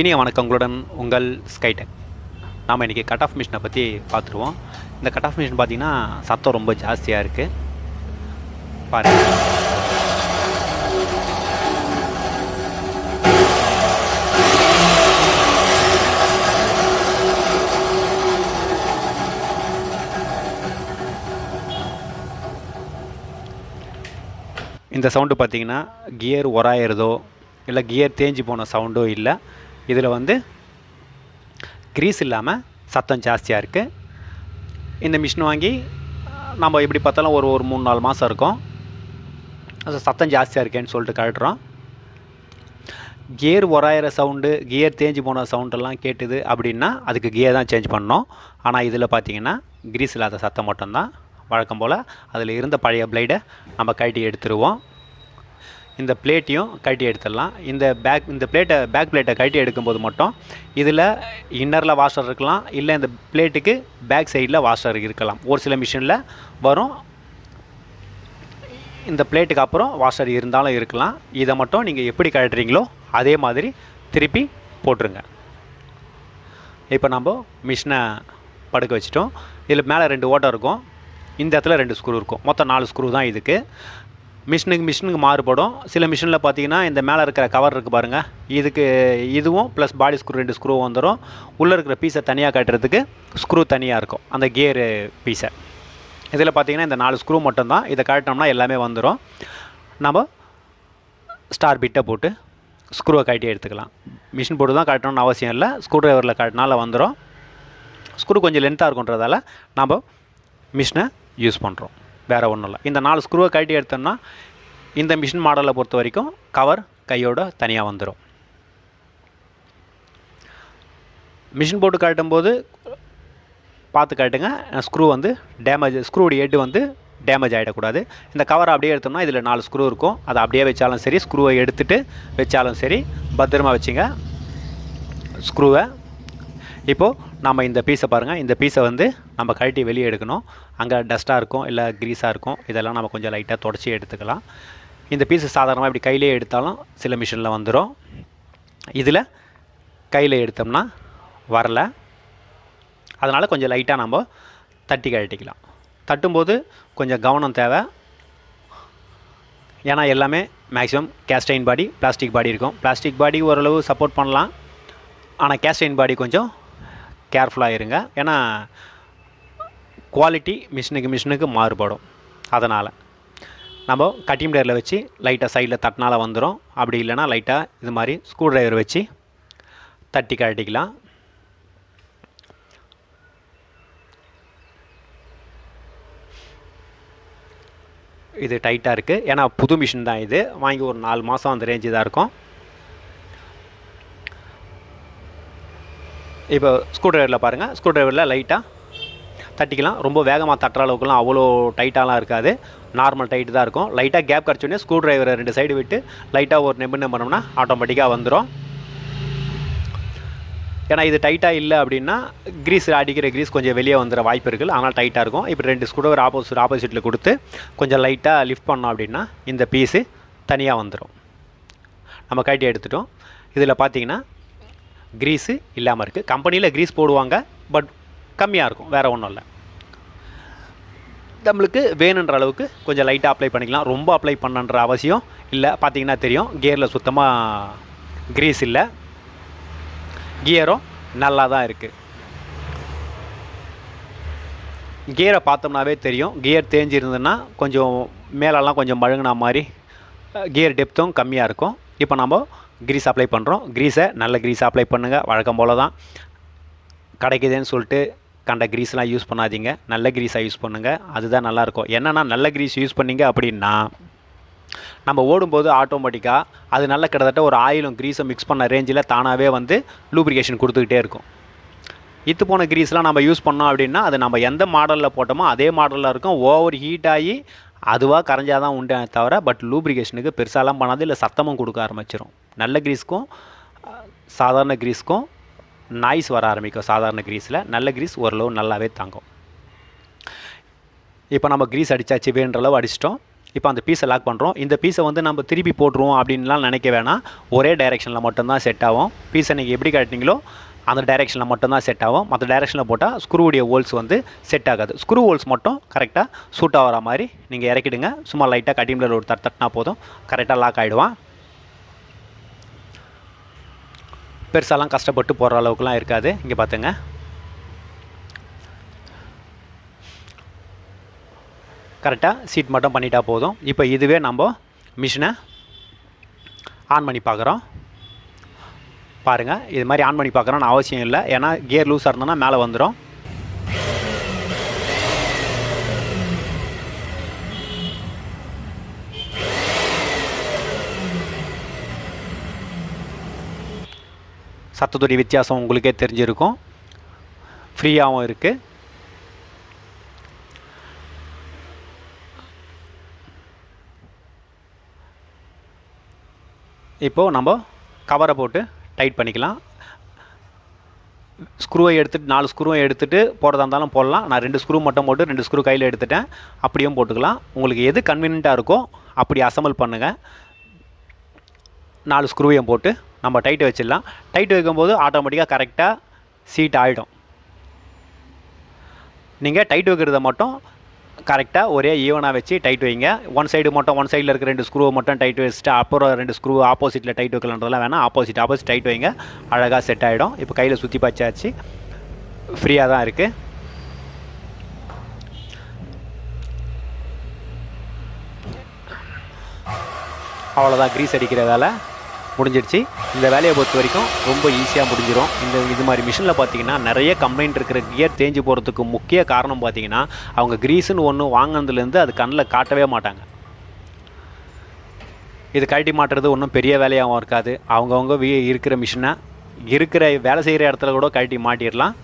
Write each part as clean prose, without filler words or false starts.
இனிய வணக்கம், உங்களுடன் உங்கள் ஸ்கைடெக். நாம் இன்றைக்கி கட் ஆஃப் மிஷினை பற்றி பார்த்துருவோம். இந்த கட் ஆஃப் மிஷின் பார்த்திங்கன்னா சத்தம் ரொம்ப ஜாஸ்தியாக இருக்குது. பாருங்கள், இந்த சவுண்டு பார்த்திங்கன்னா கியர் உராயிறதோ இல்லை கியர் தேஞ்சு போன சவுண்டோ இல்லை. இதில் க்ரீஸ் இல்லாமல் சத்தம் ஜாஸ்தியாக இருக்குது. இந்த மிஷின் வாங்கி நம்ம எப்படி பார்த்தாலும் ஒரு 3-4 மாதம் இருக்கும். அது சத்தம் ஜாஸ்தியாக இருக்கேன்னு சொல்லிட்டு கழட்டுறோம். கியர் உராயிற சவுண்டு, கியர் தேஞ்சு போன சவுண்டெல்லாம் கேட்டுது அப்படின்னா அதுக்கு கியர் தான் சேஞ்ச் பண்ணோம். ஆனால் இதில் பார்த்திங்கன்னா க்ரீஸ் இல்லாத சத்தம் மட்டும்தான். வழக்கம் போல் அதில் இருந்த பழைய பிளேடை நம்ம கழட்டி எடுத்துருவோம். இந்த பிளேட்டையும் கழட்டி எடுத்துடலாம். இந்த பேக் பிளேட்டை கழட்டி எடுக்கும்போது மட்டும் இதில் இன்னரில் வாஷர் இருக்கலாம், இல்லை இந்த பிளேட்டுக்கு பேக் சைடில் வாஷர் இருக்கலாம். ஒரு சில மிஷினில் வரும், இந்த பிளேட்டுக்கு அப்புறம் வாஷர் இருந்தாலும் இருக்கலாம். இதை மட்டும் நீங்கள் எப்படி கழட்டுறீங்களோ அதே மாதிரி திருப்பி போட்டுருங்க. இப்போ நம்ம மிஷினை படுக்க வச்சிட்டோம். இதில் மேலே 2 ஓட்டம் இருக்கும், இந்த இடத்துல 2 ஸ்க்ரூ இருக்கும். மொத்தம் 4 ஸ்க்ரூ தான் இதுக்கு. மிஷினுக்கு மாறுபடும். சில மிஷினில் பார்த்தீங்கன்னா இந்த மேலே இருக்கிற கவர் இருக்குது பாருங்கள், இதுவும் ப்ளஸ் பாடி ஸ்க்ரூ 2 ஸ்க்ரூ வந்துடும். உள்ளே இருக்கிற பீஸை தனியாக கட்டுறதுக்கு ஸ்க்ரூ தனியாக இருக்கும், அந்த கியரு பீஸை. இதில் பார்த்தீங்கன்னா இந்த 4 ஸ்க்ரூ மட்டும்தான். இதை கழட்டினோம்னா எல்லாமே வந்துடும். நம்ம ஸ்டார் பிட்டை போட்டு ஸ்க்ரூவை கழட்டி எடுத்துக்கலாம். மிஷின் போட்டு தான் கழட்டணும்னு அவசியம் இல்லை, ஸ்க்ரூ ட்ரைவரில் கழட்டினால வந்துடும். ஸ்க்ரூ கொஞ்சம் லென்த்தாக இருக்குன்றதால நம்ம மிஷினை யூஸ் பண்ணுறோம், வேறு ஒன்றும் இல்லை. இந்த 4 ஸ்க்ரூவை கழட்டி எடுத்தோம்னா இந்த மிஷின் மாடலை பொறுத்த வரைக்கும் கவர் கையோட தனியாக வந்துடும். மிஷின் போட்டு கழட்டும் போது பார்த்து கழட்டுங்க. ஸ்க்ரூவுடைய ஹெட்டு டேமேஜ் ஆகிடக்கூடாது. இந்த கவரை அப்படியே எடுத்தோம்னா இதில் 4 ஸ்க்ரூ இருக்கும். அதை அப்படியே வச்சாலும் சரி, ஸ்க்ரூவை எடுத்துகிட்டு வச்சாலும் சரி, பத்திரமா வச்சுங்க ஸ்க்ரூவை. இப்போது நம்ம இந்த பீஸை பாருங்கள், இந்த பீஸை நம்ம கழட்டி வெளியே எடுக்கணும். அங்கே டஸ்ட்டாக இருக்கும், இல்லை க்ரீஸாக இருக்கும், இதெல்லாம் நம்ம கொஞ்சம் லைட்டாக தொடச்சி எடுத்துக்கலாம். இந்த பீஸு சாதாரணமாக இப்படி கையிலே எடுத்தாலும் சில மிஷினில் வந்துடும். இதில் கையில் எடுத்தோம்னா வரல, அதனால் கொஞ்சம் லைட்டாக நம்ம தட்டி கழட்டிக்கலாம். தட்டும்போது கொஞ்சம் கவனம் தேவை. ஏன்னா எல்லாமே மேக்ஸிமம் கேஸ்டைன் பாடி, பிளாஸ்டிக் பாடி இருக்கும். பிளாஸ்டிக் பாடி ஓரளவு சப்போர்ட் பண்ணலாம், ஆனால் கேஸ்டைன் பாடி கொஞ்சம் கேர்ஃபுல்லாக இருங்க. ஏன்னா குவாலிட்டி மிஷினுக்கு மாறுபடும். அதனால் நம்ம கட்டிங் பிளேயரில் வச்சு லைட்டாக சைடில் தட்டினால வந்துடும். அப்படி இல்லைனா லைட்டாக இது மாதிரி ஸ்க்ரூ ட்ரைவர் வச்சு தட்டி கழட்டிக்கலாம். இது டைட்டாக இருக்குது, ஏன்னா புது மிஷின் தான். இது வாங்கி ஒரு 4 மாதம் அந்த ரேஞ்சு தான் இருக்கும். இப்போ ஸ்க்ரூ ட்ரைவரில் பாருங்கள், ஸ்க்ரூ ட்ரைவரில் லைட்டாக தட்டிக்கலாம். ரொம்ப வேகமாக தட்டுற அளவுக்குலாம் அவ்வளோ டைட்டாலாம் இருக்காது, நார்மல் டைட்டு தான் இருக்கும். லைட்டாக கேப் கிடச்சோடனே ஸ்க்ரூ ட்ரைவரை 2 சைடு விட்டு லைட்டாக ஒரு நிமிடம் பண்ணோம்னா ஆட்டோமேட்டிக்காக வந்துடும். ஏன்னா இது டைட்டாக இல்லை அப்படின்னா அடிக்கிற க்ரீஸ் கொஞ்சம் வெளியே வந்துட வாய்ப்பு இருக்குது, ஆனால் டைட்டாக இருக்கும். இப்போ 2 ஸ்க்ரூ ட்ரைவர் ஆப்போசிட்டில் கொடுத்து கொஞ்சம் லைட்டாக லிஃப்ட் பண்ணோம் அப்படின்னா இந்த பீஸு தனியாக வந்துடும். நம்ம கழட்டி எடுத்துட்டோம். இதில் பார்த்தீங்கன்னா க்ரீஸு இல்லாமல் இருக்குது. கம்பெனியில் க்ரீஸ் போடுவாங்க, பட் கம்மியாக இருக்கும், வேறு ஒன்றும் இல்லை. நம்மளுக்கு வேணுன்ற அளவுக்கு கொஞ்சம் லைட்டாக அப்ளை பண்ணிக்கலாம், ரொம்ப அப்ளை பண்ணுன்ற அவசியம் இல்லை. பார்த்தீங்கன்னா தெரியும், கியரில் சுத்தமாக க்ரீஸ் இல்லை, கியரும் நல்லா தான் இருக்குது. கியரை பார்த்தோம்னாவே தெரியும், கியர் தேஞ்சிருந்ததுன்னா கொஞ்சம் மேலெல்லாம் கொஞ்சம் மழுங்கின மாதிரி, கியர் டெப்த்தும் கம்மியாக இருக்கும். இப்போ நம்ம க்ரீஸ் அப்ளை பண்ணுறோம். நல்ல க்ரீஸை அப்ளை பண்ணுங்கள். வழக்கம் போல் தான் கிடைக்குதுன்னு சொல்லிட்டு கண்ட க்ரீஸ்லாம் யூஸ் பண்ணாதீங்க, நல்ல க்ரீஸாக யூஸ் பண்ணுங்கள், அதுதான் நல்லாயிருக்கும். என்னென்னா நல்ல க்ரீஸ் யூஸ் பண்ணிங்க அப்படின்னா நம்ம ஓடும்போது ஆட்டோமேட்டிக்காக அது நல்ல கிட்டத்தட்ட ஒரு ஆயிலும் க்ரீஸை மிக்ஸ் பண்ண ரேஞ்சில் தானாகவே லூப்ரிகேஷன் கொடுத்துக்கிட்டே இருக்கும். இத்து போன க்ரீஸ்லாம் நம்ம யூஸ் பண்ணோம் அப்படின்னா அது நம்ம எந்த மாடலில் போட்டோமோ அதே மாடலில் இருக்கும். ஓவர் ஹீட் ஆகி அதுவாக கரைஞ்சாதான் உண்டே தவிர, பட் லூப்ரிகேஷனுக்கு பெருசாலாம் பண்ணாது, இல்லை சத்தமும் கொடுக்க ஆரம்பிச்சிடும். நல்ல க்ரீஸ்க்கும் சாதாரண க்ரீஸ்க்கும் நாய்ஸ் வர ஆரம்பிக்கும். சாதாரண க்ரீஸில் நல்ல க்ரீஸ் ஓரளவு நல்லாவே தாங்கும். இப்போ நம்ம க்ரீஸ் அடித்தாச்சு, வேணுன்ற அளவு அடிச்சிட்டோம். இப்போ அந்த பீஸை லாக் பண்ணுறோம். இந்த பீஸை வந்து நம்ம திருப்பி போட்டுருவோம் அப்படின்லாம் நினைக்க வேணாம். ஒரே டைரெக்ஷனில் மட்டும்தான் செட் ஆகும். பீஸை நீங்கள் எப்படி கட்டினீங்களோ அந்த டைரெக்ஷனில் மட்டும்தான் செட் ஆகும். மற்ற டைரெக்ஷனில் போட்டால் ஸ்க்ரூவுடைய ஹோல்ஸ் வந்து செட் ஆகாது. ஸ்க்ரூ ஹோல்ஸ் மட்டும் கரெக்டாக சூட் ஆகிற மாதிரி நீங்கள் இறக்கிடுங்க. சும்மா லைட்டாக கட்டிங்கில் ஒரு தட்டினா போதும், கரெக்டாக லாக் ஆகிடுவான். பெருசாலாம் கஷ்டப்பட்டு போகிற அளவுக்குலாம் இருக்காது. இங்கே பார்த்துங்க, கரெக்டாக சீட் மட்டும் பண்ணிட்டா போதும். இப்போ இதுவே நம்ம மிஷினை ஆன் பண்ணி பார்க்குறோம். பாருங்கள், இது மாதிரி ஆன் பண்ணி பார்க்குறோன்னு அவசியம் இல்லை. ஏன்னா கியர் லூஸாக இருந்தோன்னா மேலே வந்துடும். சத்தத்துடைய வித்தியாசம் உங்களுக்கே தெரிஞ்சிருக்கும். ஃப்ரீயாகவும் இருக்குது. இப்போது நம்ம கவரை போட்டு டைட் பண்ணிக்கலாம். ஸ்க்ரூவை எடுத்துகிட்டு 4 ஸ்க்ரூவை எடுத்துகிட்டு போகிறதா இருந்தாலும் போடலாம். நான் 2 ஸ்க்ரூ மட்டும் போட்டு 2 ஸ்க்ரூ கையில் எடுத்துட்டேன். அப்படியும் போட்டுக்கலாம். உங்களுக்கு எது கன்வீனியண்ட்டாக இருக்கோ அப்படி அசம்பிள் பண்ணுங்கள். 4 ஸ்க்ரூவையும் போட்டு நம்ம டைட்டு வச்சிடலாம். டைட்டு வைக்கும்போது ஆட்டோமேட்டிக்காக கரெக்டாக சீட் ஆகிடும். நீங்கள் டைட் வைக்கிறத மட்டும் கரெக்டாக ஒரே ஈவனாக வச்சு டைட் வைங்க. ஒன் சைடில் இருக்கிற 2 ஸ்க்ரூவை மட்டும் டைட் வச்சுட்டு அப்புறம் 2 ஸ்க்ரூ ஆப்போசிட்டில் டைட் வைக்கலான்றதெல்லாம் வேணாம். ஆப்போசிட் டைட் வைங்க, அழகாக செட் ஆகிடும். இப்போ கையில் சுற்றி பாய்ச்சாச்சு, ஃப்ரீயாக தான் இருக்குது. அவ்வளோதான், க்ரீஸ் அடிக்கிற வேலை முடிஞ்சிடுச்சு. இந்த வேலையை பொறுத்த வரைக்கும் ரொம்ப ஈஸியாக முடிஞ்சிடும். இது மாதிரி மிஷினில் பார்த்தீங்கன்னா நிறைய கம்ப்ளைண்ட் இருக்கிற கியர் தேஞ்சு போகிறதுக்கு முக்கிய காரணம் பார்த்தீங்கன்னா அவங்க க்ரீஸுன்னு ஒன்று வாங்கினதுலேருந்து அது கண்ணில் காட்டவே மாட்டாங்க. இது கழட்டி மாட்டுறது ஒன்றும் பெரிய வேலையாகவும் இருக்காது. அவங்கவுங்க இருக்கிற மிஷினை இருக்கிற வேலை செய்கிற இடத்துல கூட கழட்டி மாட்டிடலாம்.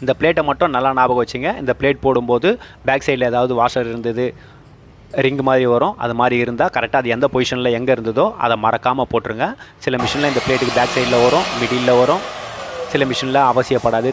இந்த பிளேட்டை மட்டும் நல்லா ஞாபகம் வச்சுங்க. இந்த பிளேட் போடும்போது பேக் சைடில் ஏதாவது வாஷர் இருந்தது, ரிங் மாதிரி வரும், அது மாதிரி இருந்தால் கரெக்டாக அது எந்த பொசிஷனில் எங்கே இருந்ததோ அதை மறக்காமல் போட்டுருங்க. சில மிஷினில் இந்த பிளேட்டுக்கு பேக் சைடில் வரும், மிடில் வரும், சில மிஷினில் அவசியப்படாது.